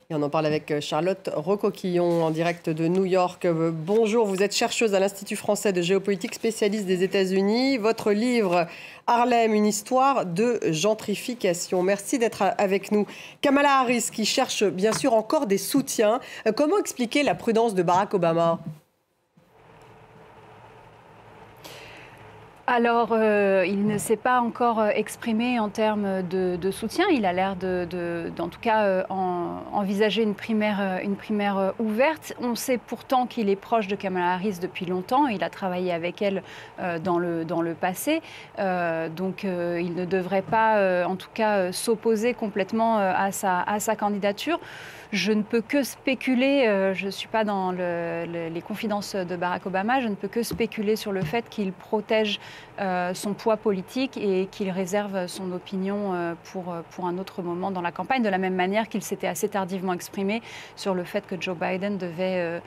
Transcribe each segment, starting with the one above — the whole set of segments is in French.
Et on en parle avec Charlotte Recoquillon en direct de New York. Bonjour, vous êtes chercheuse à l'Institut français de géopolitique, spécialiste des États-Unis. Votre livre Harlem, une histoire de gentrification. Merci d'être avec nous. Kamala Harris qui cherche bien sûr encore des soutiens. Comment expliquer la prudence de Barack Obama ? Alors, il ne s'est pas encore exprimé en termes de soutien. Il a l'air en tout cas, envisager une primaire ouverte. On sait pourtant qu'il est proche de Kamala Harris depuis longtemps. Il a travaillé avec elle dans le passé. Donc, il ne devrait pas, en tout cas, s'opposer complètement à sa candidature. Je ne peux que spéculer, je ne suis pas dans les confidences de Barack Obama, je ne peux que spéculer sur le fait qu'il protège son poids politique et qu'il réserve son opinion pour un autre moment dans la campagne, de la même manière qu'il s'était assez tardivement exprimé sur le fait que Joe Biden devait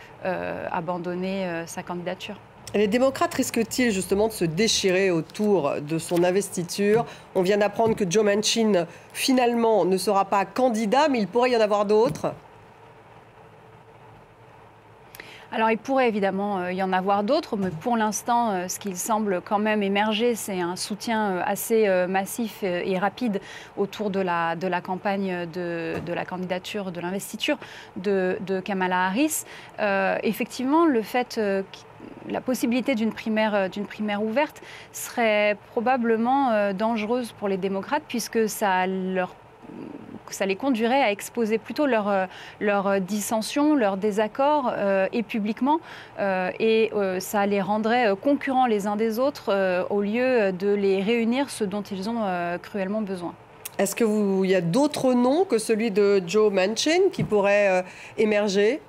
abandonner sa candidature. Les démocrates risquent-ils justement de se déchirer autour de son investiture ? On vient d'apprendre que Joe Manchin, finalement, ne sera pas candidat, mais il pourrait y en avoir d'autres. Alors, il pourrait évidemment y en avoir d'autres, mais pour l'instant, ce qu'il semble quand même émerger, c'est un soutien assez massif et rapide autour de la campagne de la candidature, de l'investiture de Kamala Harris. Effectivement, le fait la possibilité d'une primaire ouverte serait probablement dangereuse pour les démocrates, puisque ça les conduirait à exposer plutôt leurs dissensions, leurs désaccords et publiquement, et ça les rendrait concurrents les uns des autres au lieu de les réunir, ce dont ils ont cruellement besoin. Est-ce qu'il y a d'autres noms que celui de Joe Manchin qui pourraient émerger ?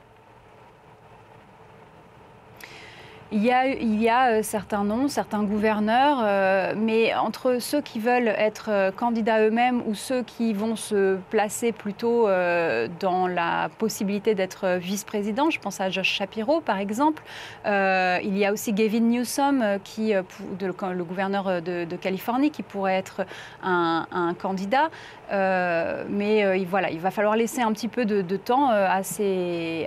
Il y a certains noms, certains gouverneurs, mais entre ceux qui veulent être candidats eux-mêmes ou ceux qui vont se placer plutôt dans la possibilité d'être vice-président, je pense à Josh Shapiro par exemple. Il y a aussi Gavin Newsom, le gouverneur de Californie, qui pourrait être un candidat. Mais voilà, il va falloir laisser un petit peu de temps à ces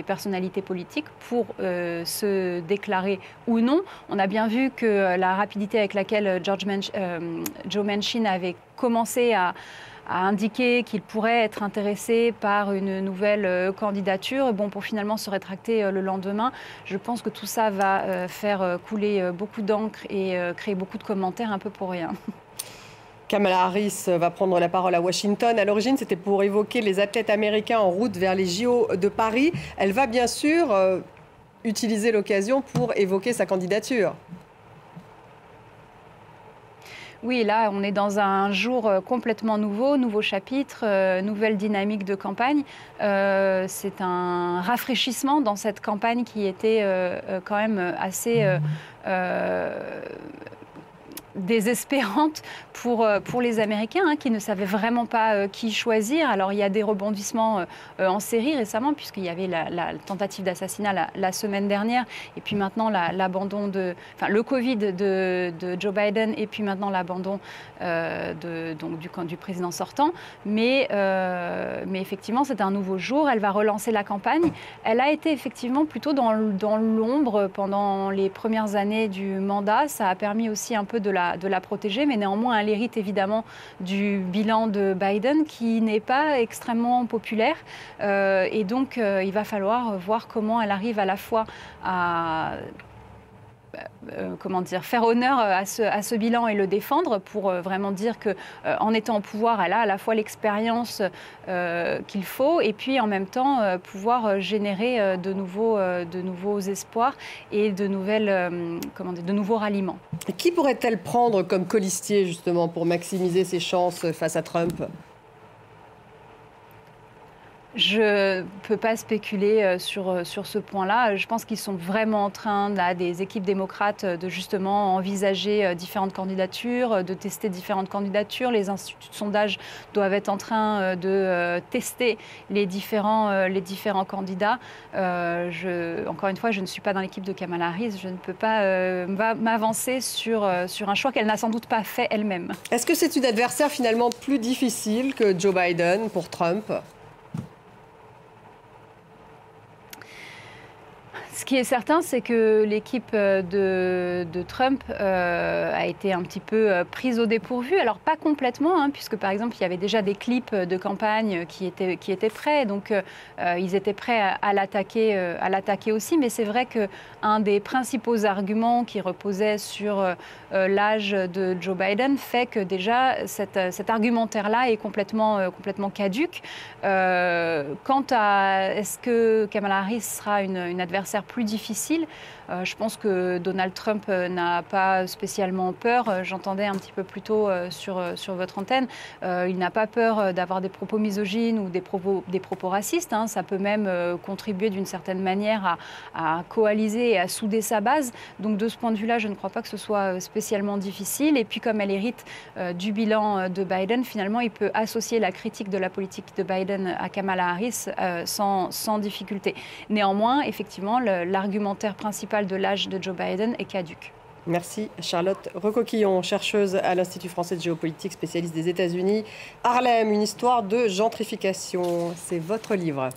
personnalités politiques pour se déclarer ou non. On a bien vu que la rapidité avec laquelle Joe Manchin avait commencé à indiquer qu'il pourrait être intéressé par une nouvelle candidature, pour finalement se rétracter le lendemain. Je pense que tout ça va faire couler beaucoup d'encre et créer beaucoup de commentaires un peu pour rien. Kamala Harris va prendre la parole à Washington. À l'origine, c'était pour évoquer les athlètes américains en route vers les JO de Paris. Elle va bien sûr utiliser l'occasion pour évoquer sa candidature. Oui, là, on est dans un jour complètement nouveau chapitre, nouvelle dynamique de campagne. C'est un rafraîchissement dans cette campagne qui était quand même assez désespérante pour les Américains, qui ne savaient vraiment pas qui choisir. Alors il y a des rebondissements en série récemment, puisqu'il y avait la tentative d'assassinat la semaine dernière, et puis maintenant le Covid de Joe Biden, et puis maintenant l'abandon du président sortant. Mais effectivement, c'est un nouveau jour. Elle va relancer la campagne. Elle a été effectivement plutôt dans l'ombre pendant les premières années du mandat. Ça a permis aussi un peu de la protéger, mais néanmoins, elle hérite évidemment du bilan de Biden qui n'est pas extrêmement populaire. Et donc, il va falloir voir comment elle arrive à la fois à faire honneur à ce bilan et le défendre pour vraiment dire qu'en étant au pouvoir, elle a à la fois l'expérience qu'il faut et puis en même temps pouvoir générer de nouveaux espoirs et de nouveaux ralliements. Et qui pourrait-elle prendre comme colistier justement pour maximiser ses chances face à Trump ? Je ne peux pas spéculer sur ce point-là. Je pense qu'ils sont vraiment en train, des équipes démocrates, de justement envisager différentes candidatures, de tester différentes candidatures. Les instituts de sondage doivent être en train de tester les différents candidats. Encore une fois, je ne suis pas dans l'équipe de Kamala Harris. Je ne peux pas m'avancer sur un choix qu'elle n'a sans doute pas fait elle-même. Est-ce que c'est une adversaire finalement plus difficile que Joe Biden pour Trump ? qui est certain, c'est que l'équipe de Trump a été un petit peu prise au dépourvu. Alors pas complètement, hein, puisque par exemple il y avait déjà des clips de campagne qui étaient prêts, donc ils étaient prêts à l'attaquer aussi. Mais c'est vrai qu'un des principaux arguments qui reposait sur l'âge de Joe Biden fait que déjà cet argumentaire-là est complètement caduque. Quant à est-ce que Kamala Harris sera une adversaire plus difficile, je pense que Donald Trump n'a pas spécialement peur. J'entendais un petit peu plus tôt sur votre antenne. Il n'a pas peur d'avoir des propos misogynes ou des propos racistes, hein. Ça peut même contribuer d'une certaine manière à coaliser et à souder sa base. Donc de ce point de vue-là, je ne crois pas que ce soit spécialement difficile. Et puis comme elle hérite du bilan de Biden, finalement, il peut associer la critique de la politique de Biden à Kamala Harris sans difficulté. Néanmoins, effectivement, l'argumentaire principal de l'âge de Joe Biden est caduque. Merci Charlotte Recoquillon, chercheuse à l'Institut français de géopolitique, spécialiste des États-Unis. Harlem, une histoire de gentrification, c'est votre livre.